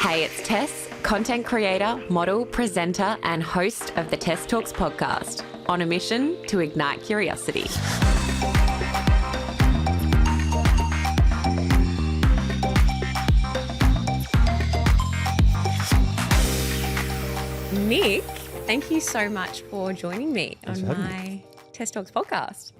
Hey, it's Tess, content creator, model, presenter, and host of the Tess Talks podcast, on a mission to ignite curiosity. Nick, thank you so much for joining me on my Tess Talks podcast.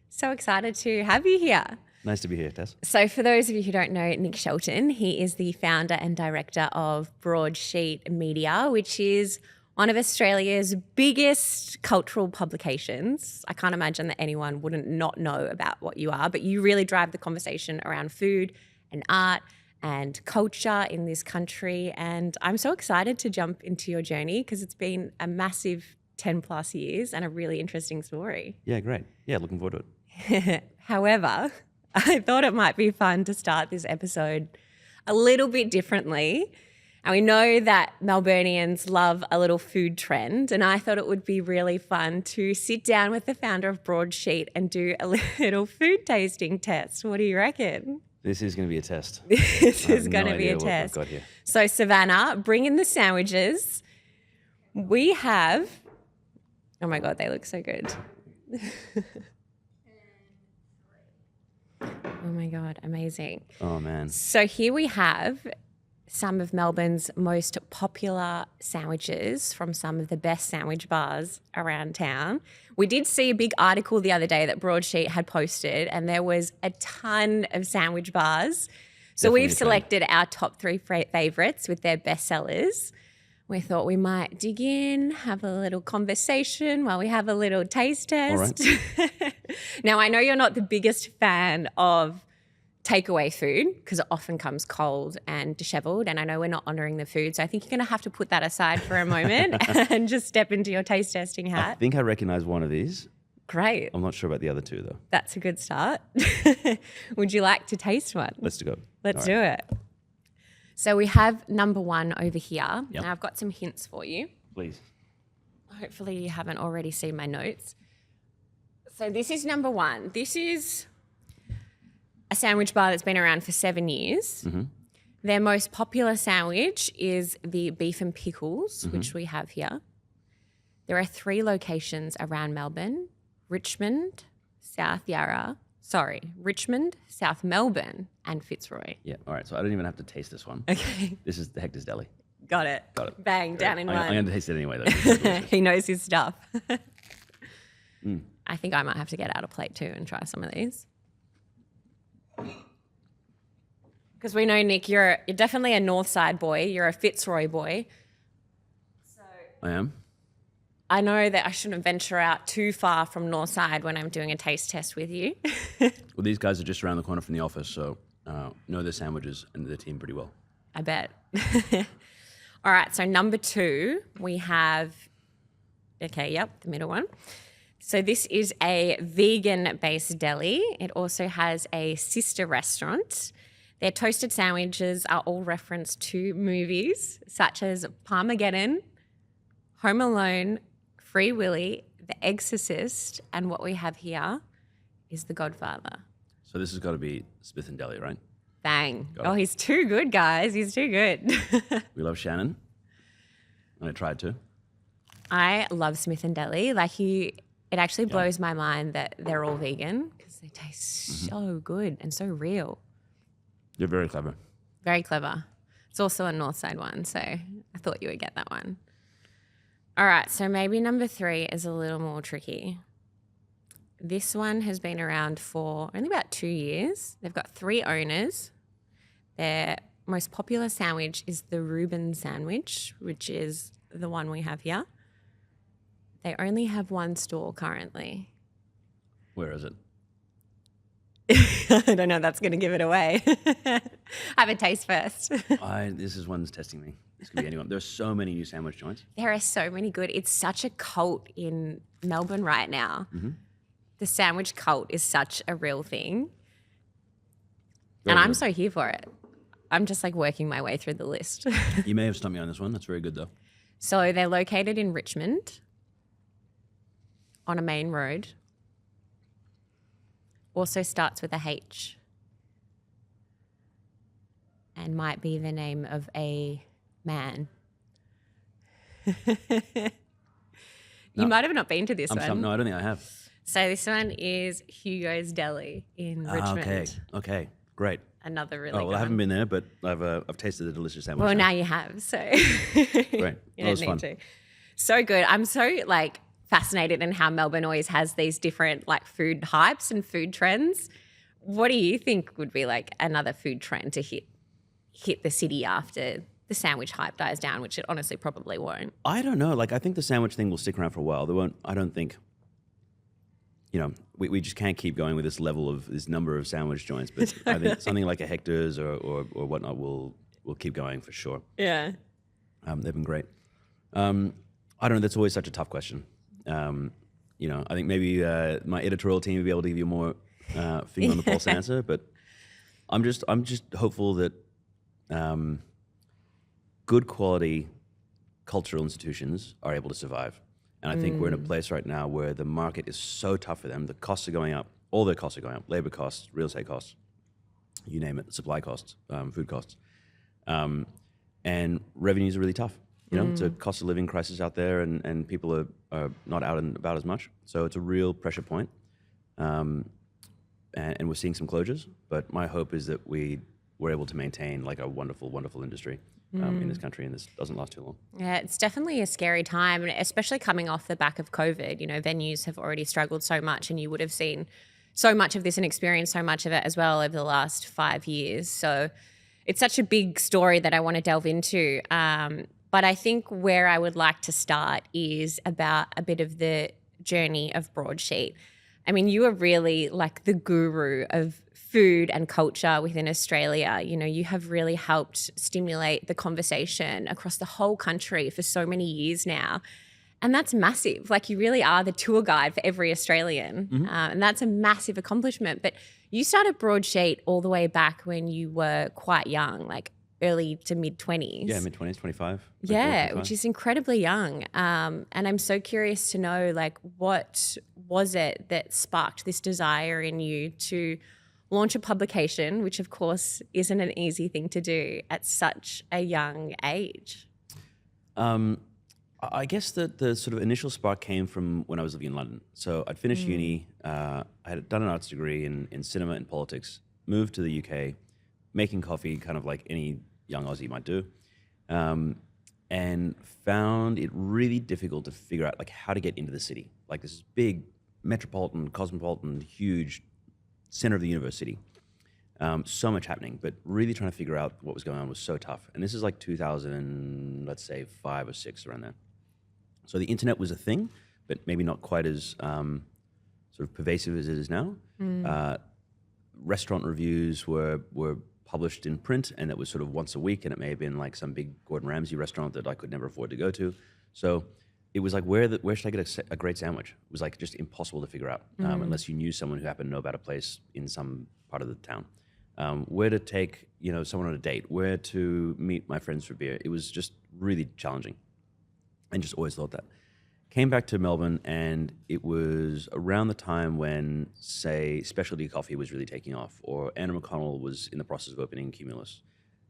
So excited to have you here. Nice to be here, Tess. So for those of you who don't know Nick Shelton, he is the founder and director of Broadsheet Media, which is one of Australia's biggest cultural publications. I can't imagine that anyone wouldn't not know about what you are, but you really drive the conversation around food and art and culture in this country. And I'm so excited to jump into your journey because it's been a massive 10 plus years and a really interesting story. Yeah, great. Yeah, looking forward to it. However, I thought it might be fun to start this episode a little bit differently. And we know that Melburnians love a little food trend, and I thought it would be really fun to sit down with the founder of Broadsheet and do a little food tasting test. What do you reckon? This is going to be a test. This is going to be a test. What we've got here. So, Savannah, bring in the sandwiches. We have, oh my God, they look so good. Oh my God, amazing. Oh man. So here we have some of Melbourne's most popular sandwiches from some of the best sandwich bars around town. We did see a big article the other day that Broadsheet had posted, and there was a ton of sandwich bars. So Definitely we've selected our top three favourites with their best sellers. We thought we might dig in, have a little conversation while we have a little taste test. All right. Now, I know you're not the biggest fan of takeaway food because it often comes cold and dishevelled, and I know we're not honouring the food, so I think you're going to have to put that aside for a moment and just step into your taste testing hat. I think I recognise one of these. Great. I'm not sure about the other two though. That's a good start. Would you like to taste one? Let's go. Let's do it. So we have number one over here. Yep. Now I've got some hints for you. Please. Hopefully you haven't already seen my notes. So this is number one. This is a sandwich bar that's been around for 7 years. Mm-hmm. Their most popular sandwich is the beef and pickles, which we have here. There are 3 locations around Melbourne: Richmond, South Melbourne, and Fitzroy. Yeah. All right. So I don't even have to taste this one. Okay. This is the Hector's Deli. Got it. Bang, Great. down in one. I'm going to taste it anyway though. He knows his stuff. I think I might have to get out a plate too and try some of these. Because we know, Nick, you're definitely a North Side boy. You're a Fitzroy boy. So I am. I know that I shouldn't venture out too far from North Side when I'm doing a taste test with you. Well, these guys are just around the corner from the office, so know their sandwiches and their team pretty well. I bet. All right, so number 2, we have, the middle one. So this is a vegan-based deli. It also has a sister restaurant. Their toasted sandwiches are all referenced to movies such as Parmageddon, Home Alone, Free Willy, The Exorcist, and what we have here is The Godfather. So this has got to be Smith and Deli, right? Bang. Got Oh, it. he's too good, guys. He's too good. We love Shannon. And I tried to. I love Smith and Deli. It actually blows my mind that they're all vegan because they taste so good and so real. You're very clever. Very clever. It's also a North Side one, so I thought you would get that one. All right, so maybe number 3 is a little more tricky. This one has been around for only about 2 years. They've got 3 owners. Their most popular sandwich is the Reuben sandwich, which is the one we have here. They only have 1 store currently. Where is it? I don't know. That's going to give it away. Have a taste first. This is one's testing me. This could be anyone. There's so many new sandwich joints. There are so many good. It's such a cult in Melbourne right now. The sandwich cult is such a real thing. Very I'm good. so here for it. I'm just like working my way through the list. You may have stumped me on this one. That's very good though. So they're located in Richmond on a main road. Also starts with a H. and might be the name of a man. You might have not been to this one. No, I don't think I have. So this one is Hugo's Deli in Richmond. Okay, great. Another really Oh, well, good I haven't one. been there, but I've tasted the delicious sandwich. Well, now you have, so Great. you That don't was need fun. to. So good. I'm so fascinated in how Melbourne always has these different food hypes and food trends. What do you think would be another food trend to hit the city after the sandwich hype dies down, which it honestly probably won't? I don't know. I think the sandwich thing will stick around for a while. There won't. I don't think. We just can't keep going with this number of sandwich joints. But I think something like a Hector's or whatnot will keep going for sure. Yeah. They've been great. I don't know. That's always such a tough question. I think maybe my editorial team will be able to give you a more finger on the pulse answer. But I'm just hopeful that good quality cultural institutions are able to survive. And I think we're in a place right now where the market is so tough for them. The costs are going up. All their costs are going up. Labor costs, real estate costs, you name it, supply costs, food costs. And revenues are really tough. It's a cost of living crisis out there, and people are not out and about as much. So it's a real pressure point. And we're seeing some closures. But my hope is that we're able to maintain a wonderful, wonderful industry in this country, and this doesn't last too long. Yeah, it's definitely a scary time, and especially coming off the back of COVID. Venues have already struggled so much, and you would have seen so much of this and experienced so much of it as well over the last 5 years. So it's such a big story that I want to delve into. But I think where I would like to start is about a bit of the journey of Broadsheet. I mean, you are really the guru of food and culture within Australia. You have really helped stimulate the conversation across the whole country for so many years now. And that's massive. You really are the tour guide for every Australian. Mm-hmm. And that's a massive accomplishment. But you started Broadsheet all the way back when you were quite young, early to mid-20s. Yeah, mid-20s, 25. Yeah, which is incredibly young. And I'm so curious to know, what was it that sparked this desire in you to launch a publication, which of course isn't an easy thing to do at such a young age? I guess that the sort of initial spark came from when I was living in London. So I'd finished uni, I had done an arts degree in cinema and politics, moved to the UK, making coffee kind of like any young Aussie might do, and found it really difficult to figure out how to get into the city. This big metropolitan, cosmopolitan, huge center of the universe city. So much happening, but really trying to figure out what was going on was so tough. And this is 2000, let's say 5 or 6, around there. So the internet was a thing, but maybe not quite as sort of pervasive as it is now. Restaurant reviews were published in print, and it was sort of once a week, and it may have been some big Gordon Ramsay restaurant that I could never afford to go to. So it was where should I get a great sandwich? It was just impossible to figure out unless you knew someone who happened to know about a place in some part of the town. Where to take someone on a date, where to meet my friends for beer. It was just really challenging, and just always thought that. Came back to Melbourne, and it was around the time when, say, specialty coffee was really taking off, or Anna McConnell was in the process of opening Cumulus.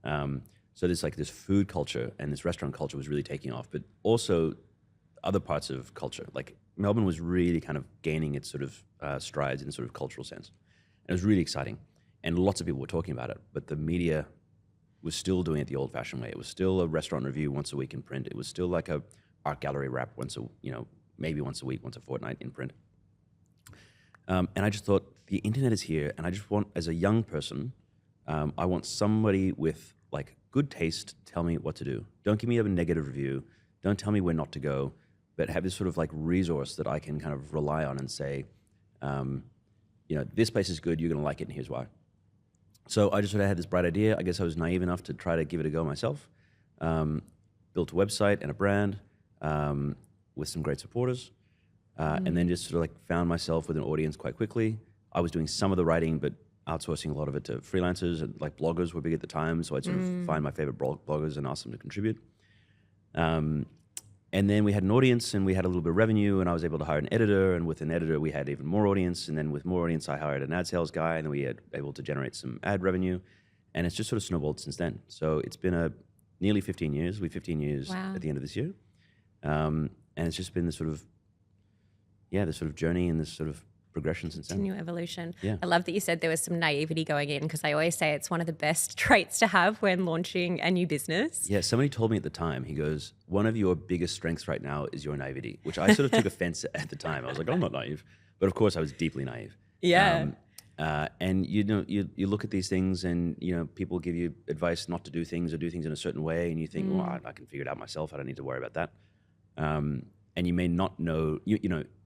So there's this food culture and this restaurant culture was really taking off, but also other parts of culture. Melbourne was really kind of gaining its sort of strides in sort of cultural sense. And it was really exciting. And lots of people were talking about it, but the media was still doing it the old-fashioned way. It was still a restaurant review once a week in print. It was still a art gallery wrap maybe once a week, once a fortnight in print. And I just thought, the internet is here, and I just want, as a young person, I want somebody with good taste to tell me what to do. Don't give me a negative review. Don't tell me where not to go, but have this sort of resource that I can kind of rely on and say, this place is good, you're going to like it, and here's why. So I just sort of had this bright idea. I guess I was naive enough to try to give it a go myself. Built a website and a brand with some great supporters, and then just sort of found myself with an audience quite quickly. I was doing some of the writing, but outsourcing a lot of it to freelancers, and bloggers were big at the time, so I'd sort of find my favorite bloggers and ask them to contribute. And then we had an audience, and we had a little bit of revenue, and I was able to hire an editor, and with an editor we had even more audience, and then with more audience I hired an ad sales guy, and then we had able to generate some ad revenue. And it's just sort of snowballed since then. So it's been nearly 15 years. We're 15 years Wow. at the end of this year. And it's just been this sort of journey and this sort of progression since then. Continue evolution. Yeah. I love that you said there was some naivety going in, because I always say it's one of the best traits to have when launching a new business. Yeah, somebody told me at the time, he goes, one of your biggest strengths right now is your naivety, which I sort of took offense at the time. I was like, I'm not naive. But of course I was deeply naive. Yeah. And you look at these things and, people give you advice not to do things or do things in a certain way. And you think, well, I can figure it out myself. I don't need to worry about that. And you may not know,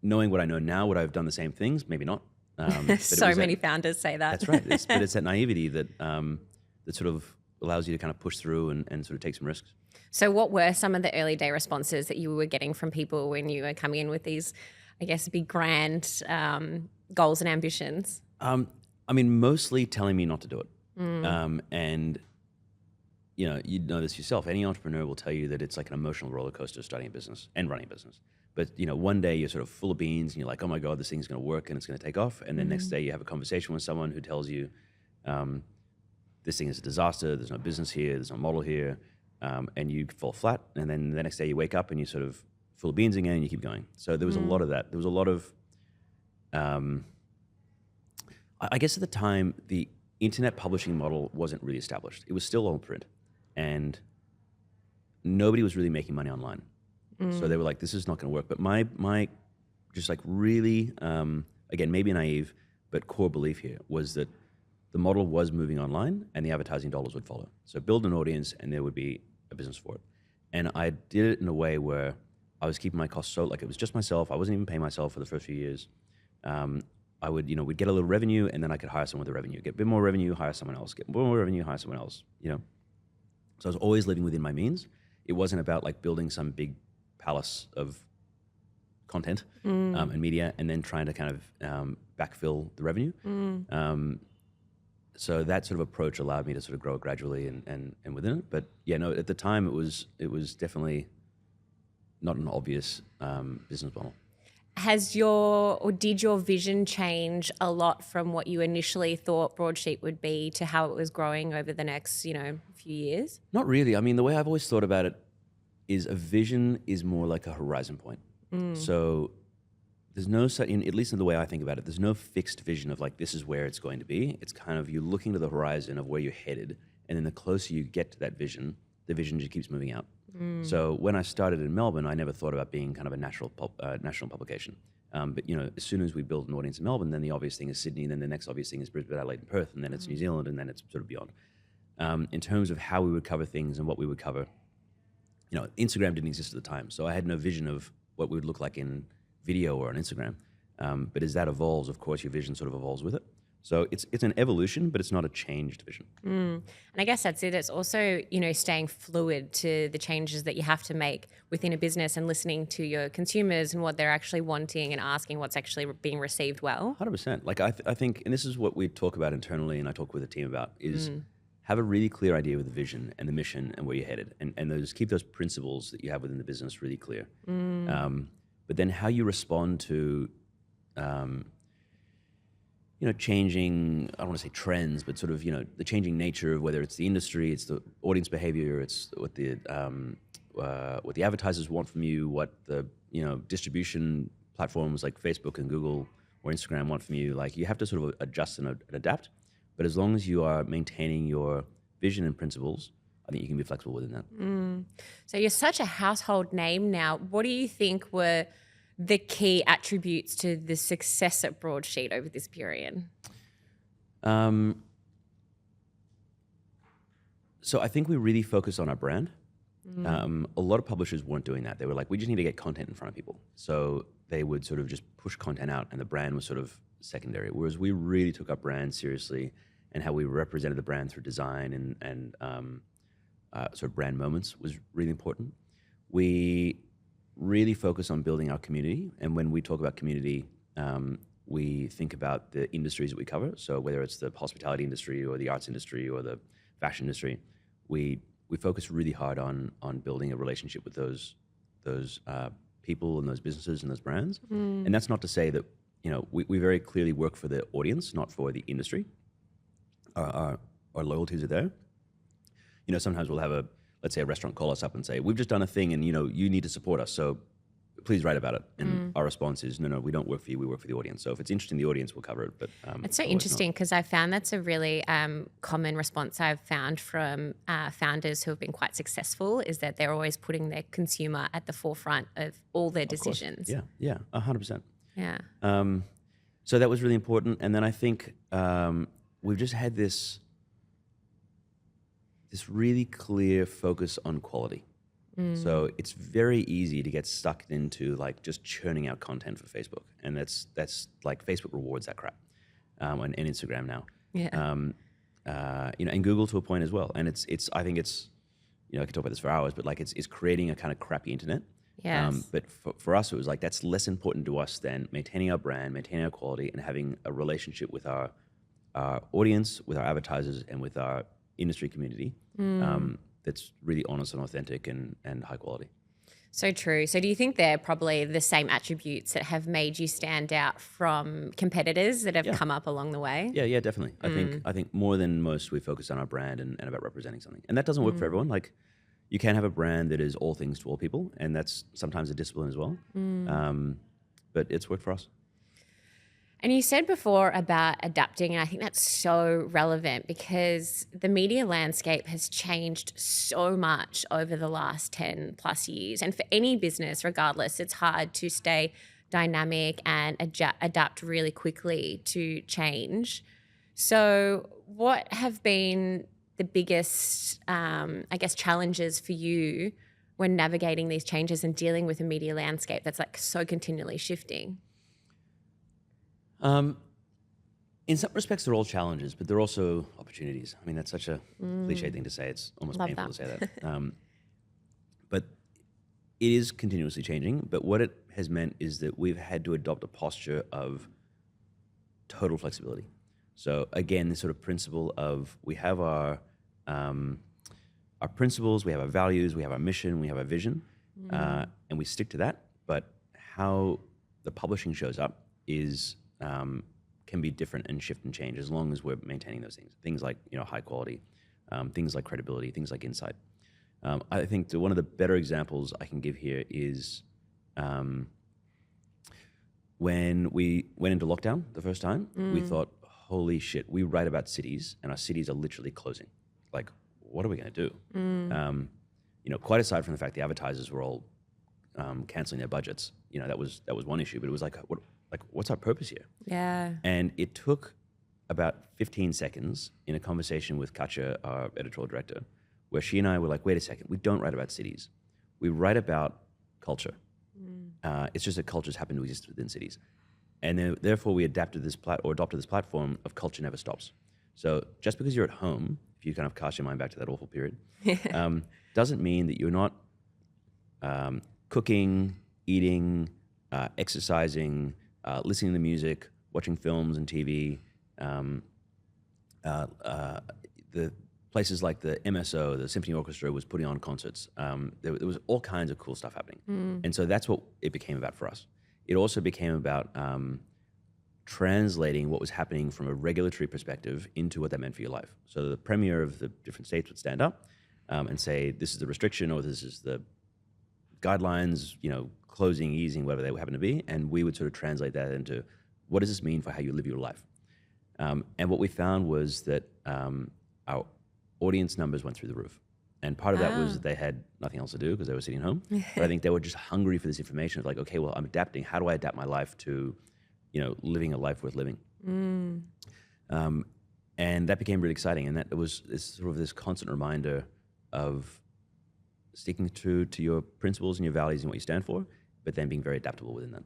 knowing what I know now, would I have done the same things? Maybe not. But So many founders say that. That's right. But it's that naivety that sort of allows you to kind of push through and sort of take some risks. So what were some of the early day responses that you were getting from people when you were coming in with these, I guess, big grand goals and ambitions? Mostly telling me not to do it. And you know this yourself. Any entrepreneur will tell you that it's like an emotional roller coaster starting a business and running a business. But one day you're sort of full of beans and you're like, oh my God, this thing's going to work and it's going to take off. And then next day you have a conversation with someone who tells you, this thing is a disaster. There's no business here. There's no model here. And you fall flat. And then the next day you wake up and you're sort of full of beans again and you keep going. So there was a lot of that. There was a lot of, I guess at the time, the internet publishing model wasn't really established. It was still all print. And nobody was really making money online. So they were like, this is not going to work. But my just like really, again, maybe naive, but core belief here was that the model was moving online and the advertising dollars would follow. So build an audience and there would be a business for it. And I did it in a way where I was keeping my costs so, like it was just myself. I wasn't even paying myself for the first few years. I would, we'd get a little revenue and then I could hire someone with the revenue. Get a bit more revenue, hire someone else. Get more revenue, hire someone else, So I was always living within my means. It wasn't about like building some big palace of content and media and then trying to kind of backfill the revenue. So that sort of approach allowed me to sort of grow gradually and within it. But yeah, no, at the time it was definitely not an obvious business model. Did your vision change a lot from what you initially thought Broadsheet would be to how it was growing over the next, few years? Not really. I mean, the way I've always thought about it is a vision is more like a horizon point. So there's no, at least in the way I think about it, there's no fixed vision of like, this is where it's going to be. It's kind of you looking to the horizon of where you're headed. And then the closer you get to that vision, the vision just keeps moving out. So when I started in Melbourne, I never thought about being kind of a national publication. But as soon as we build an audience in Melbourne, then the obvious thing is Sydney, then the next obvious thing is Brisbane, Adelaide, and Perth, and then it's New Zealand, and then it's sort of beyond. In terms of how we would cover things and what we would cover, Instagram didn't exist at the time, so I had no vision of what we would look like in video or on Instagram. But as that evolves, of course, your vision sort of evolves with it. So it's an evolution, but it's not a changed vision. And I guess that's it. It's also, staying fluid to the changes that you have to make within a business and listening to your consumers and what they're actually wanting and asking what's actually being received well. 100%. Like I think, and this is what we talk about internally and I talk with the team about, is have a really clear idea of the vision and the mission and where you're headed. And keep those principles that you have within the business really clear. But then how you respond to changing, I don't want to say trends, but sort of, the changing nature of whether it's the industry, it's the audience behavior, it's what the advertisers want from you, what the, distribution platforms like Facebook and Google or Instagram want from you. Like you have to sort of adjust and adapt. But as long as you are maintaining your vision and principles, I think you can be flexible within that. So you're such a household name now. What do you think were the key attributes to the success at Broadsheet over this period? So I think we really focused on our brand. A lot of publishers weren't doing that. They were like, we just need to get content in front of people. So they would sort of just push content out and the brand was sort of secondary. Whereas we really took our brand seriously and how we represented the brand through design and sort of brand moments was really important. We really focus on building our community. And when we talk about community, we think about the industries that we cover. So whether it's the hospitality industry or the arts industry or the fashion industry, we focus really hard on building a relationship with those people and those businesses and those brands. And that's not to say that, we very clearly work for the audience, not for the industry. Our our loyalties are there. You know, sometimes we'll have let's say a restaurant call us up and say, we've just done a thing and, you know, you need to support us. So please write about it. And our response is, no, we don't work for you. We work for the audience. So if it's interesting, the audience will cover it. But it's so interesting because I found that's a really common response I've found from founders who have been quite successful is that they're always putting their consumer at the forefront of all their decisions. Yeah, 100%. Yeah. So that was really important. And then I think we've just had this really clear focus on quality. So it's very easy to get stuck into like just churning out content for Facebook, and that's like Facebook rewards that crap, and Instagram now. Yeah. You know, and Google to a point as well. And it's I think it's, you know, I could talk about this for hours, but like it's creating a kind of crappy internet. Yes. But for us, it was like that's less important to us than maintaining our brand, maintaining our quality, and having a relationship with our audience, with our advertisers, and with our industry community. That's really honest and authentic and high quality. So true. So do you think they're probably the same attributes that have made you stand out from competitors that have come up along the way? Yeah, definitely. I think more than most, we focus on our brand and about representing something. And that doesn't work for everyone. Like, you can have a brand that is all things to all people, and that's sometimes a discipline as well. But it's worked for us. And you said before about adapting, and I think that's so relevant because the media landscape has changed so much over the last 10 plus years. And for any business, regardless, it's hard to stay dynamic and adapt really quickly to change. So what have been the biggest, I guess, challenges for you when navigating these changes and dealing with a media landscape that's like so continually shifting? In some respects, they're all challenges, but they're also opportunities. I mean, that's such a cliche thing to say. It's almost painful to say that. But it is continuously changing. But what it has meant is that we've had to adopt a posture of total flexibility. So again, this sort of principle of we have our principles, we have our values, we have our mission, we have our vision, and we stick to that. But how the publishing shows up is can be different and shift and change as long as we're maintaining those things. Things like, you know, high quality, things like credibility, things like insight. I think that one of the better examples I can give here is when we went into lockdown the first time, we thought, holy shit, we write about cities and our cities are literally closing. Like, what are we going to do? You know, quite aside from the fact the advertisers were all canceling their budgets, you know, that was one issue, but it was like, what's our purpose here? Yeah. And it took about 15 seconds in a conversation with Katja, our editorial director, where she and I were like, wait a second, we don't write about cities. We write about culture. It's just that cultures happen to exist within cities. And then, therefore, we adopted this platform of culture never stops. So just because you're at home, if you kind of cast your mind back to that awful period, doesn't mean that you're not cooking, eating, exercising, listening to music, watching films and TV. The places like the MSO, the Symphony Orchestra, was putting on concerts. There was all kinds of cool stuff happening. And so that's what it became about for us. It also became about translating what was happening from a regulatory perspective into what that meant for your life. So the premier of the different states would stand up and say, this is the restriction, or this is the guidelines, you know, closing, easing, whatever they happen to be. And we would sort of translate that into, what does this mean for how you live your life? And what we found was that our audience numbers went through the roof. And part of that was they had nothing else to do because they were sitting home. But I think they were just hungry for this information of like, okay, well, I'm adapting. How do I adapt my life to, you know, living a life worth living? And that became really exciting. And that it was this constant reminder of sticking true to your principles and your values and what you stand for, but then being very adaptable within that.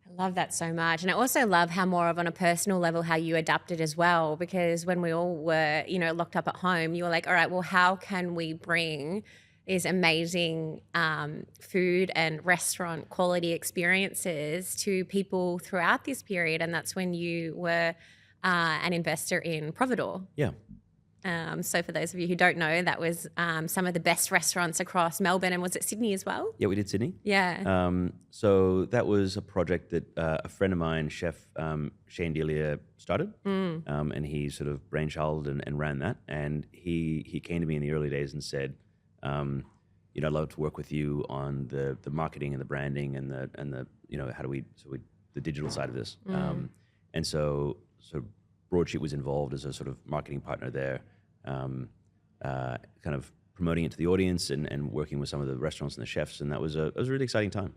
I love that so much. And I also love how more of on a personal level, how you adapted as well, because when we all were, you know, locked up at home, you were like, all right, well, how can we bring these amazing food and restaurant quality experiences to people throughout this period? And that's when you were an investor in Providore. Yeah. So for those of you who don't know, that was some of the best restaurants across Melbourne, and was it Sydney as well? Yeah, we did Sydney. Yeah. So that was a project that a friend of mine, Chef Shane Delia, started, and he sort of brainchilded and ran that. And he came to me in the early days and said, I'd love to work with you on the marketing and the branding and the how do we the digital side of this. And so Broadsheet was involved as a sort of marketing partner there, kind of promoting it to the audience and working with some of the restaurants and the chefs, and it was a really exciting time.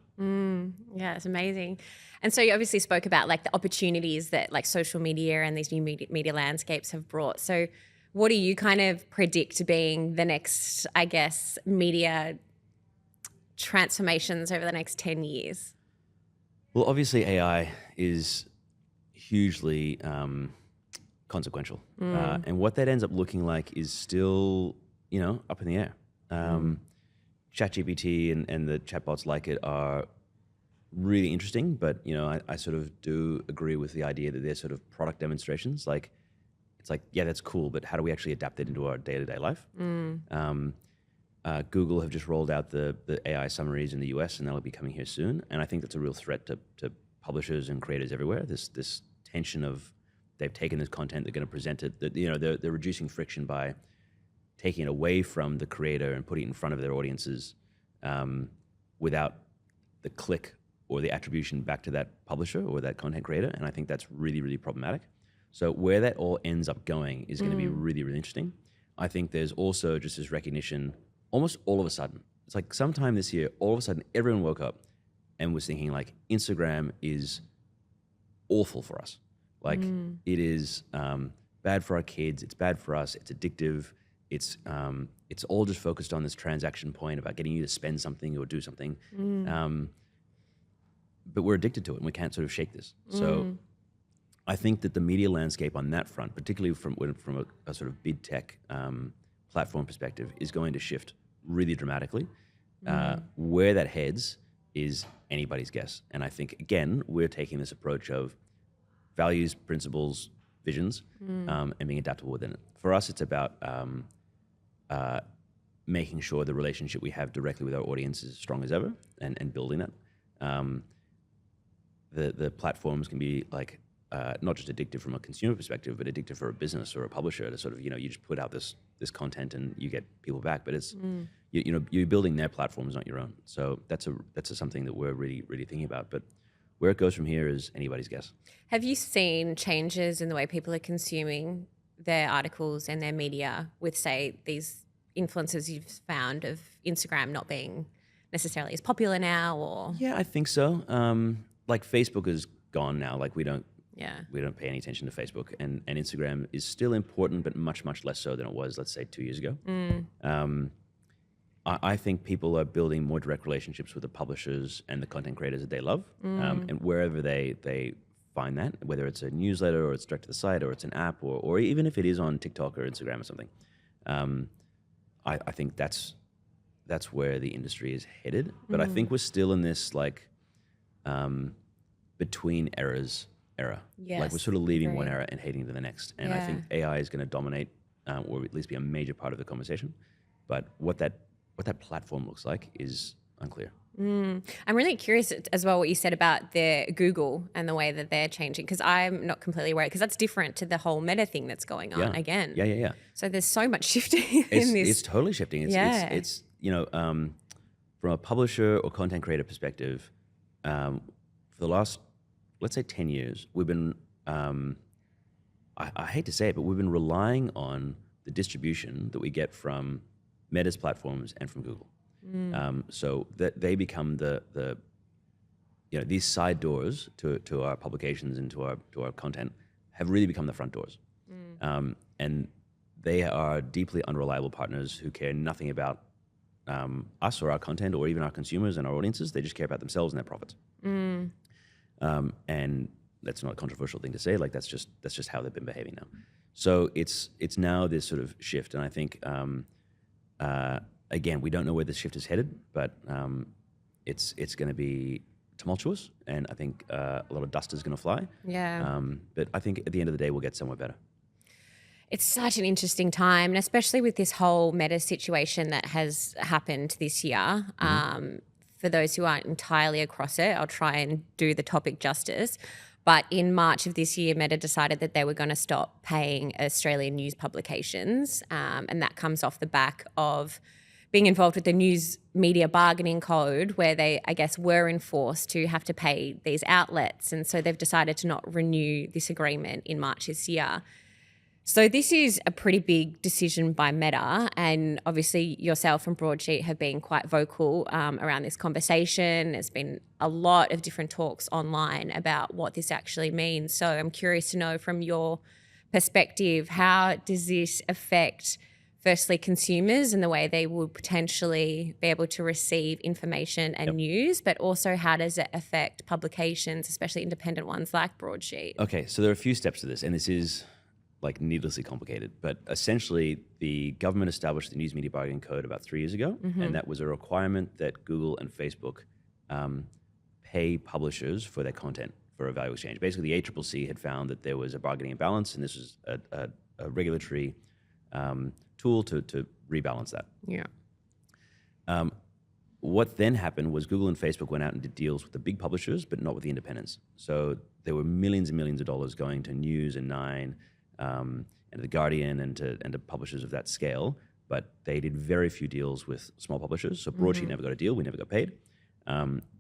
Yeah, it's amazing. And so you obviously spoke about like the opportunities that like social media and these new media landscapes have brought. So what do you kind of predict being the next, I guess, media transformations over the next 10 years? Well, obviously AI is hugely consequential. And what that ends up looking like is still, up in the air. ChatGPT and the chatbots like it are really interesting, but, I sort of do agree with the idea that they're sort of product demonstrations. Like, it's like, yeah, that's cool, but how do we actually adapt it into our day-to-day life? Google have just rolled out the AI summaries in the US, and that'll be coming here soon. And I think that's a real threat to publishers and creators everywhere. This tension of they've taken this content, they're going to present it. That they're reducing friction by taking it away from the creator and putting it in front of their audiences without the click or the attribution back to that publisher or that content creator. And I think that's really, really problematic. So where that all ends up going is going to be really, really interesting. I think there's also just this recognition almost all of a sudden. It's like sometime this year, all of a sudden, everyone woke up and was thinking like Instagram is awful for us. Like it is bad for our kids. It's bad for us. It's addictive. It's all just focused on this transaction point about getting you to spend something or do something. But we're addicted to it and we can't sort of shake this. So I think that the media landscape on that front, particularly from a sort of big tech platform perspective, is going to shift really dramatically. Where that heads is anybody's guess. And I think, again, we're taking this approach of values, principles, visions, and being adaptable within it. For us, it's about making sure the relationship we have directly with our audience is as strong as ever and building that. The platforms can be like not just addictive from a consumer perspective, but addictive for a business or a publisher to sort of, you just put out this content and you get people back, but it's, you're building their platforms, not your own. So that's something that we're really, really thinking about. But where it goes from here is anybody's guess. Have you seen changes in the way people are consuming their articles and their media with, say, these influencers you've found of Instagram not being necessarily as popular now? Or Yeah, I think so. Like Facebook is gone now. Like we don't pay any attention to Facebook, and Instagram is still important, but much, much less so than it was, let's say, 2 years ago. I think people are building more direct relationships with the publishers and the content creators that they love, and wherever they find that, whether it's a newsletter or it's direct to the site or it's an app or even if it is on TikTok or Instagram or something, I think that's where the industry is headed. But I think we're still in this like between eras era. Yes, like we're sort of leaving one era and heading to the next. And I think AI is going to dominate or at least be a major part of the conversation. But what that platform looks like is unclear. I'm really curious as well what you said about the Google and the way that they're changing, because I'm not completely aware, because that's different to the whole meta thing that's going on again. Yeah. So there's so much shifting in this. It's totally shifting. It's from a publisher or content creator perspective, for the last, let's say 10 years, we've been, I hate to say it, but we've been relying on the distribution that we get from Meta's platforms and from Google. So that they become the these side doors to our publications and to our content have really become the front doors. And they are deeply unreliable partners who care nothing about us or our content or even our consumers and our audiences. They just care about themselves and their profits. And that's not a controversial thing to say. Like that's just how they've been behaving now. So it's now this sort of shift, and I think again, we don't know where this shift is headed, but it's going to be tumultuous, and I think a lot of dust is going to fly. Yeah. But I think at the end of the day, we'll get somewhere better. It's such an interesting time, and especially with this whole Meta situation that has happened this year. For those who aren't entirely across it, I'll try and do the topic justice. But in March of this year, Meta decided that they were going to stop paying Australian news publications, and that comes off the back of being involved with the news media bargaining code, where they, I guess, were enforced to have to pay these outlets. And so they've decided to not renew this agreement in March this year. So this is a pretty big decision by Meta, and obviously yourself and Broadsheet have been quite vocal around this conversation. There's been a lot of different talks online about what this actually means. So I'm curious to know from your perspective, how does this affect, firstly, consumers and the way they would potentially be able to receive information and news, but also how does it affect publications, especially independent ones like Broadsheet? Okay, so there are a few steps to this, and this is like needlessly complicated, but essentially the government established the News Media Bargaining Code about 3 years ago, and that was a requirement that Google and Facebook pay publishers for their content for a value exchange. Basically, the ACCC had found that there was a bargaining imbalance, and this was a regulatory tool to rebalance that. Yeah. What then happened was Google and Facebook went out and did deals with the big publishers, but not with the independents. So there were millions and millions of dollars going to News and Nine, and The Guardian and to publishers of that scale, but they did very few deals with small publishers. So Broadsheet never got a deal. We never got paid.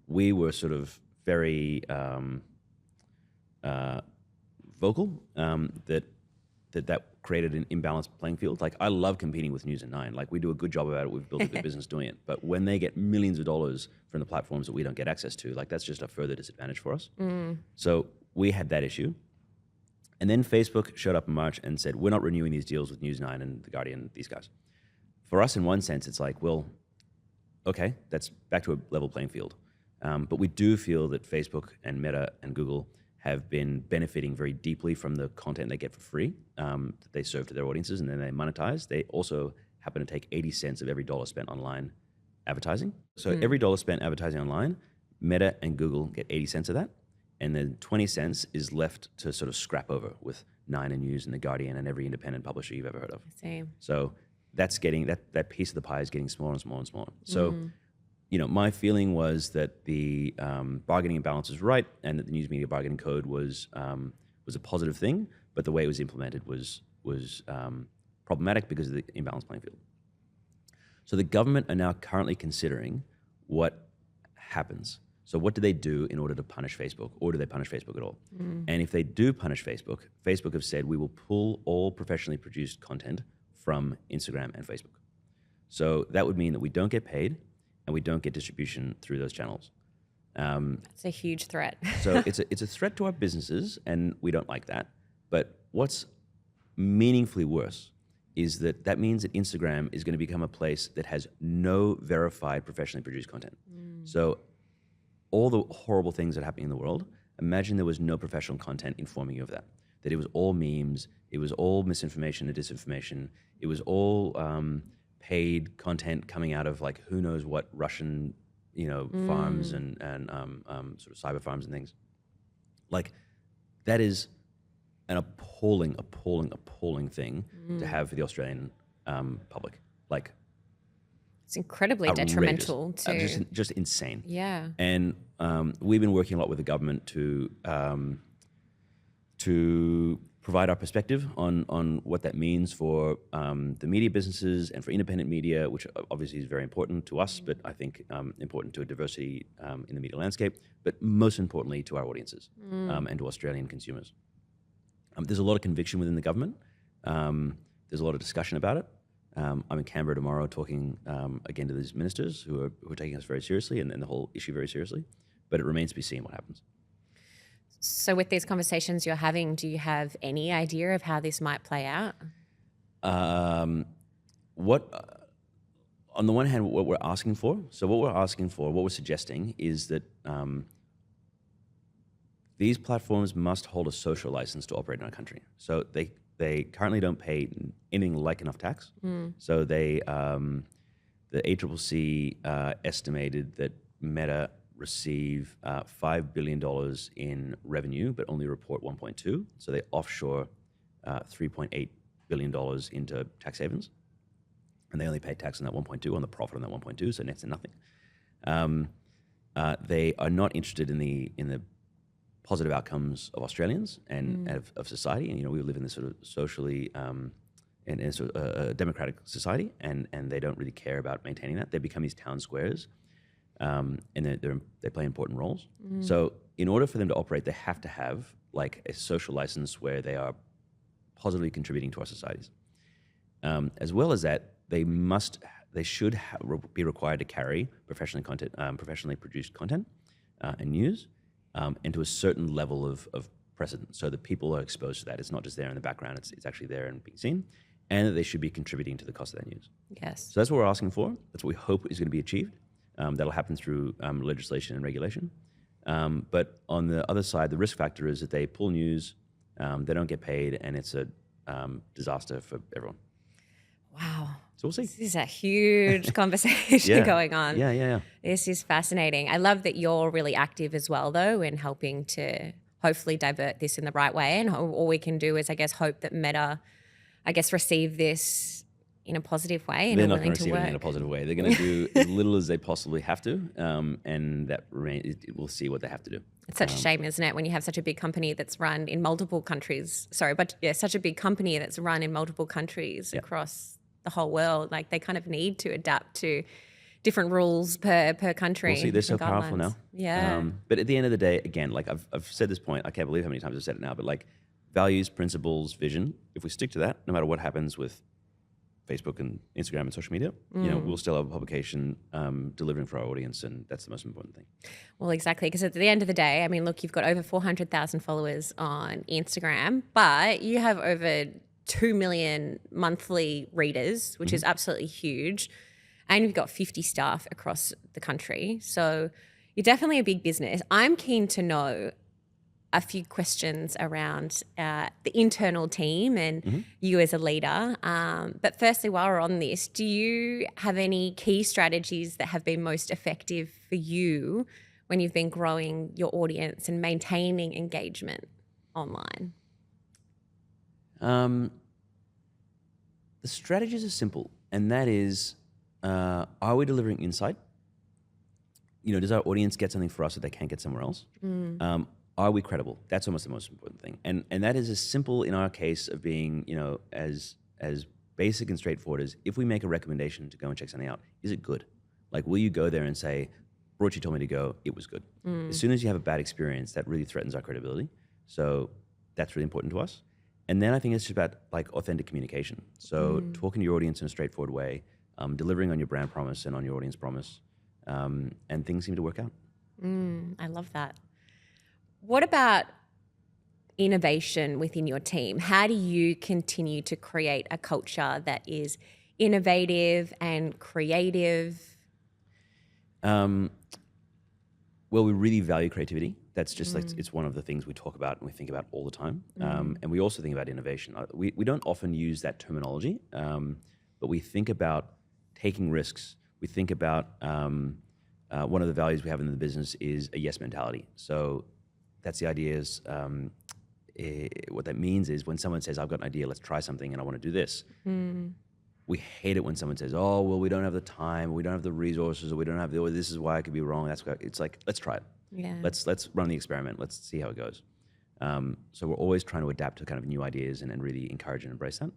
We were sort of very vocal that created an imbalanced playing field. Like, I love competing with News and Nine. Like, we do a good job about it. We've built a good business doing it. But when they get millions of dollars from the platforms that we don't get access to, like, that's just a further disadvantage for us. So we had that issue. And then Facebook showed up in March and said, we're not renewing these deals with News 9 and The Guardian, these guys. For us, in one sense, it's like, well, okay, that's back to a level playing field. But we do feel that Facebook and Meta and Google have been benefiting very deeply from the content they get for free that they serve to their audiences, and then they monetize. They also happen to take 80 cents of every dollar spent online advertising. So every dollar spent advertising online, Meta and Google get 80 cents of that. And then 20 cents is left to sort of scrap over with Nine and News and The Guardian and every independent publisher you've ever heard of. Same. So that's getting, that piece of the pie is getting smaller and smaller and smaller. So, you know, my feeling was that the bargaining imbalance is right, and that the News Media Bargaining Code was a positive thing, but the way it was implemented was problematic because of the imbalanced playing field. So the government are now currently considering what happens. So what do they do in order to punish Facebook, or do they punish Facebook at all? And if they do punish Facebook, Facebook have said we will pull all professionally produced content from Instagram and Facebook. So that would mean that we don't get paid and we don't get distribution through those channels. It's a huge threat. So it's a threat to our businesses, and we don't like that. But what's meaningfully worse is that means that Instagram is going to become a place that has no verified professionally produced content. So all the horrible things that are happening in the world, imagine there was no professional content informing you of that. That it was all memes, it was all misinformation and disinformation, it was all paid content coming out of like who knows what Russian, farms and sort of cyber farms and things. Like, that is an appalling thing to have for the Australian public. Like, it's incredibly outrageous. Detrimental to just insane. Yeah. And we've been working a lot with the government to provide our perspective on what that means for the media businesses and for independent media, which obviously is very important to us, but I think important to a diversity in the media landscape, but most importantly to our audiences and to Australian consumers. There's a lot of conviction within the government. There's a lot of discussion about it. I'm in Canberra tomorrow talking again to these ministers who are taking us very seriously and the whole issue very seriously, but it remains to be seen what happens. So with these conversations you're having, do you have any idea of how this might play out? On the one hand, what we're asking for, what we're suggesting is that these platforms must hold a social license to operate in our country. So they currently don't pay anything like enough tax. So the ACCC estimated that Meta receive $5 billion in revenue, but only report 1.2. So they offshore 3.8 billion into tax havens, and they only pay tax on that 1.2 on the profit on that 1.2, so nets to nothing. They are not interested in the positive outcomes of Australians and of society. And we live in this sort of socially in a sort of a democratic society, and they don't really care about maintaining that. They become these town squares, and they play important roles. So in order for them to operate, they have to have like a social license where they are positively contributing to our societies. As well as that, they should be required to carry professionally produced content and news, and to a certain level of precedent, so that people are exposed to that. It's not just there in the background; it's actually there and being seen, and that they should be contributing to the cost of that news. Yes. So that's what we're asking for. That's what we hope is going to be achieved. That'll happen through legislation and regulation. But on the other side, the risk factor is that they pull news, they don't get paid, and it's a disaster for everyone. Wow. So we'll see. This is a huge conversation going on. Yeah. This is fascinating. I love that you're really active as well, though, in helping to hopefully divert this in the right way. And all we can do is, I guess, hope that Meta, receive this in a positive way. And They're are not going willing to receive it in a positive way. They're going to do as little as they possibly have to, and we'll see what they have to do. It's such a shame, isn't it, when you have such a big company that's run in multiple countries. Such a big company that's run in multiple countries across the whole world. Like, they kind of need to adapt to different rules per country. We'll see. They're so powerful now. Yeah. But at the end of the day, again, like I've said this point, I can't believe how many times I've said it now, but like values, principles, vision, if we stick to that, no matter what happens with Facebook and Instagram and social media, we'll still have a publication delivering for our audience, and that's the most important thing. Well, exactly, because at the end of the day, look, you've got over 400,000 followers on Instagram, but you have over 2 million monthly readers, which is absolutely huge, and you've got 50 staff across the country. So you're definitely a big business. I'm keen to know a few questions around the internal team and you as a leader. But firstly, while we're on this, do you have any key strategies that have been most effective for you when you've been growing your audience and maintaining engagement online? The strategies are simple, and that is, are we delivering insight? Does our audience get something for us that they can't get somewhere else? Are we credible? That's almost the most important thing. And that is as simple in our case of being, as basic and straightforward as, if we make a recommendation to go and check something out, is it good? Like, will you go there and say, Broadsheet told me to go, it was good? As soon as you have a bad experience, that really threatens our credibility. So that's really important to us. And then I think it's just about like authentic communication. So talking to your audience in a straightforward way, delivering on your brand promise and on your audience promise, and things seem to work out. I love that. What about innovation within your team? How do you continue to create a culture that is innovative and creative? Well, we really value creativity. That's just like, it's one of the things we talk about and we think about all the time. And we also think about innovation. We don't often use that terminology, but we think about taking risks. We think about one of the values we have in the business is a yes mentality. So that's the idea is, what that means is when someone says, I've got an idea, let's try something and I want to do this. We hate it when someone says, oh, well, we don't have the time, or we don't have the resources, or we don't have the, or this is why I could be wrong. That's why. It's like, let's try it. Yeah. Let's run the experiment. Let's see how it goes. So we're always trying to adapt to kind of new ideas and really encourage and embrace that.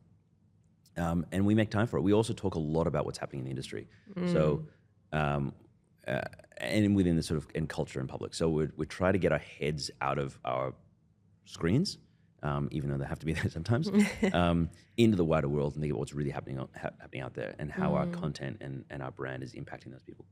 And we make time for it. We also talk a lot about what's happening in the industry. So, and within the sort of in culture in public. So we try to get our heads out of our screens, even though they have to be there sometimes, into the wider world and think about what's really happening out there and how our content and our brand is impacting those people.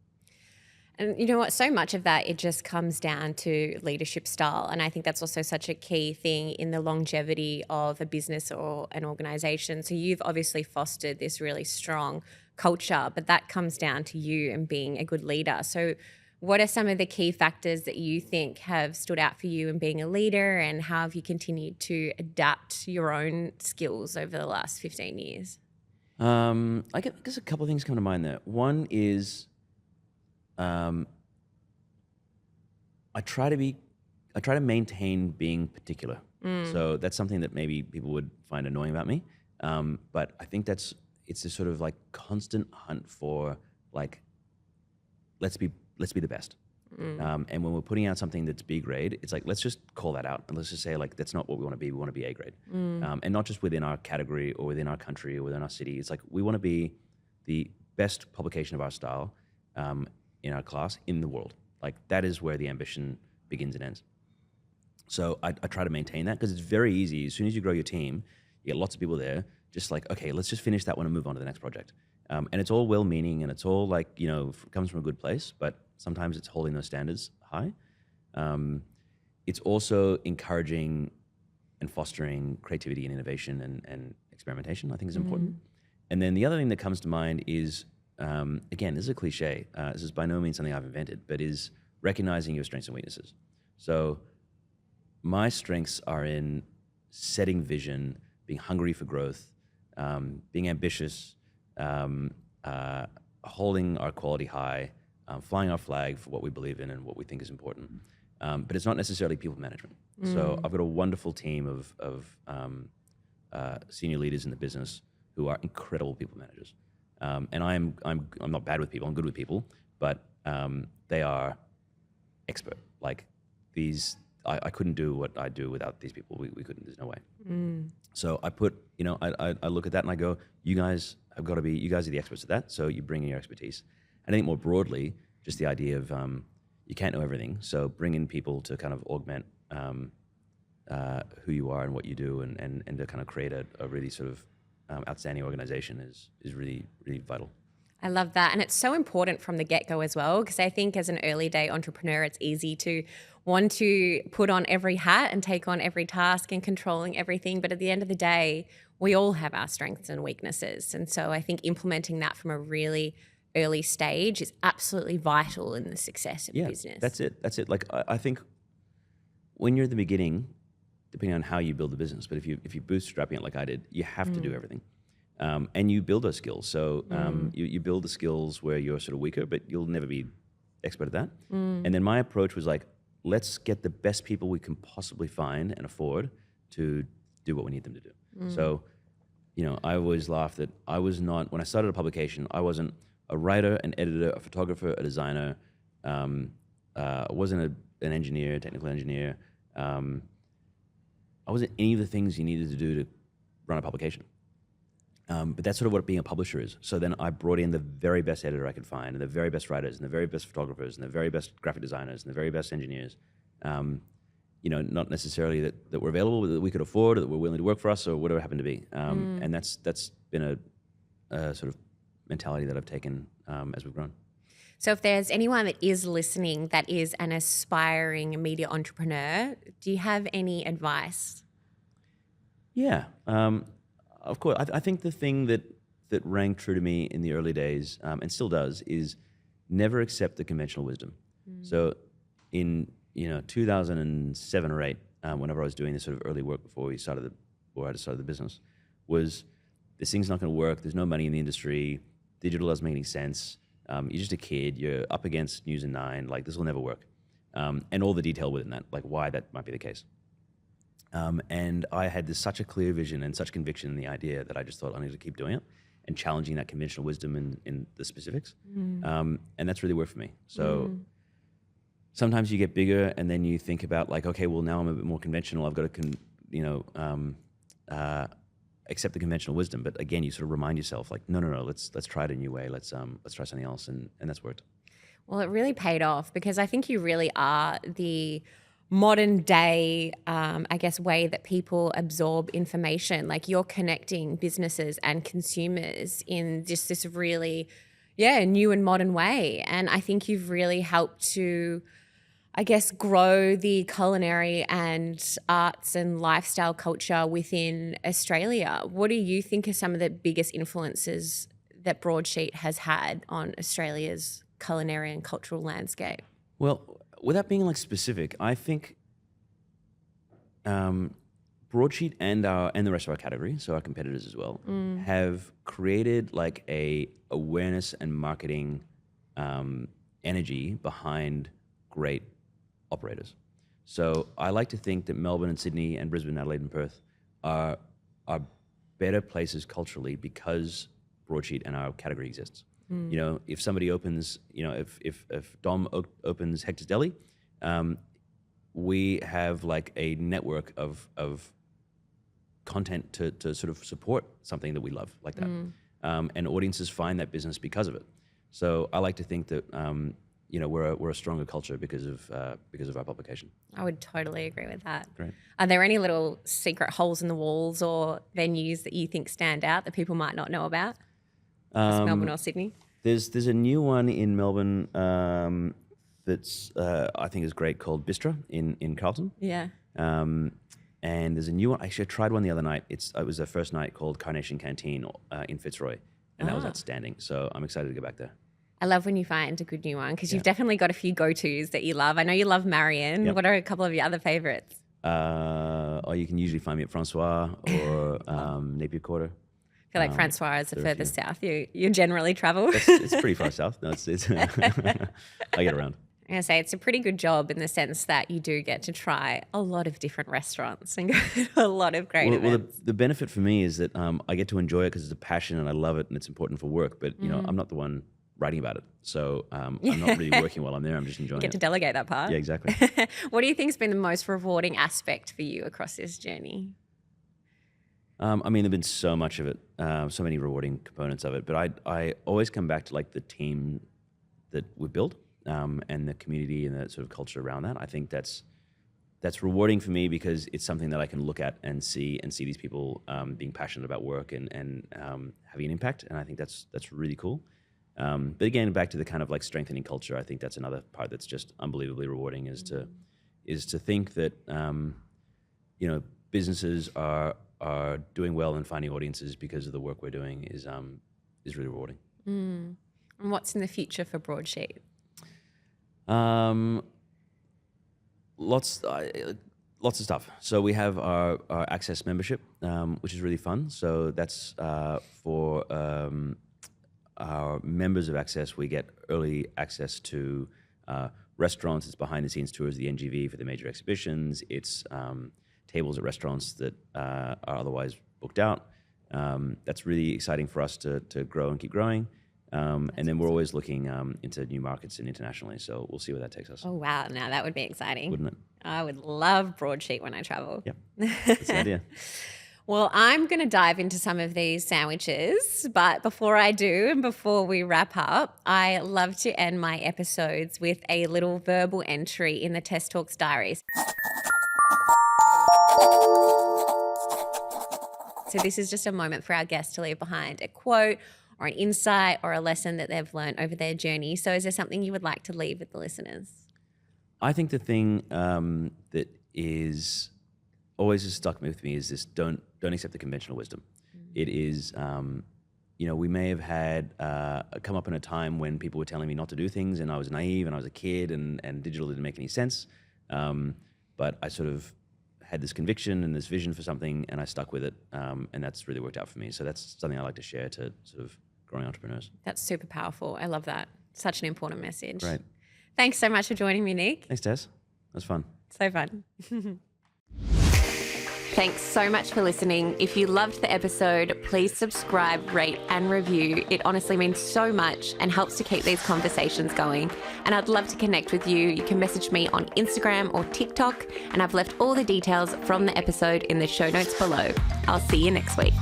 And you know what, so much of that, it just comes down to leadership style. And I think that's also such a key thing in the longevity of a business or an organization. So you've obviously fostered this really strong culture, but that comes down to you and being a good leader. So what are some of the key factors that you think have stood out for you in being a leader, and how have you continued to adapt your own skills over the last 15 years? I guess a couple of things come to mind there. One is, I try to maintain being particular. So that's something that maybe people would find annoying about me. But I think it's this sort of like constant hunt for like, let's be the best. And when we're putting out something that's B grade, it's like, let's just call that out and let's just say like, that's not what we want to be. We want to be A grade. And not just within our category or within our country or within our city. It's like, we want to be the best publication of our style in our class in the world. Like, that is where the ambition begins and ends. So I try to maintain that, because it's very easy. As soon as you grow your team, you get lots of people there, just like, okay, let's just finish that one and move on to the next project. And it's all well-meaning, and it's all like, comes from a good place, but sometimes it's holding those standards high. It's also encouraging and fostering creativity and innovation and experimentation, I think is important. And then the other thing that comes to mind is, again, this is a cliche. This is by no means something I've invented, but is recognizing your strengths and weaknesses. So my strengths are in setting vision, being hungry for growth, being ambitious, holding our quality high, flying our flag for what we believe in and what we think is important. But it's not necessarily people management. So I've got a wonderful team of senior leaders in the business who are incredible people managers. And I'm not bad with people, I'm good with people, but they are expert. Like, I couldn't do what I do without these people. We couldn't, there's no way. So I put, I look at that and I go, you guys are the experts at that, so you bring in your expertise. And I think more broadly, just the idea of you can't know everything, so bring in people to kind of augment who you are and what you do, and to kind of create a really sort of outstanding organization is really, really vital. I love that. And it's so important from the get-go as well, because I think as an early day entrepreneur, it's easy to want to put on every hat and take on every task and controlling everything. But at the end of the day, we all have our strengths and weaknesses. And so I think implementing that from a really early stage is absolutely vital in the success of business. That's it. Like, I think when you're at the beginning, depending on how you build the business, but if you bootstrapping it like I did, you have to do everything. And you build those skills. So you build the skills where you're sort of weaker, but you'll never be expert at that. And then my approach was like, let's get the best people we can possibly find and afford to do what we need them to do. So, I always laugh that I was not, when I started a publication, I wasn't a writer, an editor, a photographer, a designer. I wasn't an engineer, a technical engineer. I wasn't any of the things you needed to do to run a publication. But that's sort of what being a publisher is. So then I brought in the very best editor I could find, and the very best writers, and the very best photographers, and the very best graphic designers, and the very best engineers. Not necessarily that were available, but that we could afford, or that were willing to work for us, or whatever it happened to be. And that's been a sort of mentality that I've taken as we've grown. So if there's anyone that is listening that is an aspiring media entrepreneur, do you have any advice? Yeah. Of course, I think the thing that rang true to me in the early days, and still does, is never accept the conventional wisdom. So in 2007 or 8, whenever I was doing this sort of early work before I started the business, was this thing's not going to work. There's no money in the industry. Digital doesn't make any sense. You're just a kid. You're up against News and 9. Like, this will never work. And all the detail within that, like why that might be the case. And I had such a clear vision and such conviction in the idea that I just thought I need to keep doing it and challenging that conventional wisdom in the specifics. And that's really worked for me. So sometimes you get bigger and then you think about like, okay, well, now I'm a bit more conventional. I've got to, accept the conventional wisdom. But again, you sort of remind yourself like, no, let's try it a new way. Let's try something else. And that's worked. Well, it really paid off, because I think you really are the modern day, way that people absorb information. Like, you're connecting businesses and consumers in just this really, new and modern way. And I think you've really helped to, grow the culinary and arts and lifestyle culture within Australia. What do you think are some of the biggest influences that Broadsheet has had on Australia's culinary and cultural landscape? Well, without being like specific, I think Broadsheet and the rest of our category, so our competitors as well, have created like a awareness and marketing energy behind great operators. So I like to think that Melbourne and Sydney and Brisbane, Adelaide and Perth are better places culturally because Broadsheet and our category exists. You know, if somebody opens, you know, if Dom opens Hector's Deli, we have like a network of content to sort of support something that we love like that. And audiences find that business because of it. So I like to think that, you know, we're a stronger culture because of our publication. I would totally agree with that. Great. Are there any little secret holes in the walls or venues that you think stand out that people might not know about? Melbourne or Sydney? There's a new one in Melbourne that's I think is great called Bistro in Carlton. Yeah. And there's a new one. Actually, I tried one the other night. It was their first night called Carnation Canteen in Fitzroy, and that was outstanding. So I'm excited to go back there. I love when you find a good new one because you've definitely got a few go-tos that you love. I know you love Marion. Yep. What are a couple of your other favourites? Or you can usually find me at Francois or Napier Quarter. I feel like Francois is the furthest south you generally travel. It's pretty far south. No, it's I get around. I'm going to say it's a pretty good job in the sense that you do get to try a lot of different restaurants and go to a lot of great events. Well, the benefit for me is that I get to enjoy it because it's a passion and I love it and it's important for work. But, you know, I'm not the one writing about it. So I'm not really working while I'm there. I'm just enjoying it. You get to delegate that part. Yeah, exactly. What do you think has been the most rewarding aspect for you across this journey? I mean, there's been so much of it, so many rewarding components of it. But I always come back to like the team that we built and the community and the sort of culture around that. I think that's rewarding for me because it's something that I can look at and see these people being passionate about work and having an impact. And I think that's really cool. But again, back to the kind of like strengthening culture, I think that's another part that's just unbelievably rewarding is to think that you know, businesses are doing well and finding audiences because of the work we're doing is really rewarding. And what's in the future for Broadsheet? Lots of stuff. So we have our Access membership, which is really fun. So that's for our members of Access. We get early access to restaurants. It's behind the scenes tours of the NGV for the major exhibitions. It's tables at restaurants that are otherwise booked out. That's really exciting for us to grow and keep growing. And then we're always looking into new markets and internationally. So we'll see where that takes us. Oh, wow. Now that would be exciting. Wouldn't it? I would love Broadsheet when I travel. Yep. That's the idea. Well, I'm going to dive into some of these sandwiches, but before I do and before we wrap up, I love to end my episodes with a little verbal entry in the Test Talks diaries. So this is just a moment for our guests to leave behind a quote or an insight or a lesson that they've learned over their journey. So is there something you would like to leave with the listeners? I think the thing that is always has stuck with me is this: don't accept the conventional wisdom. It is, you know, we may have had come up in a time when people were telling me not to do things, and I was naive, and I was a kid, and digital didn't make any sense. But I sort of had this conviction and this vision for something, and I stuck with it, and that's really worked out for me. So that's something I like to share to sort of growing entrepreneurs. That's super powerful. I love that. Such an important message. Right. Thanks so much for joining me, Nick. Thanks, Tess. That was fun. So fun. Thanks so much for listening. If you loved the episode, please subscribe, rate and review. It honestly means so much and helps to keep these conversations going. And I'd love to connect with you. You can message me on Instagram or TikTok, and I've left all the details from the episode in the show notes below. I'll see you next week.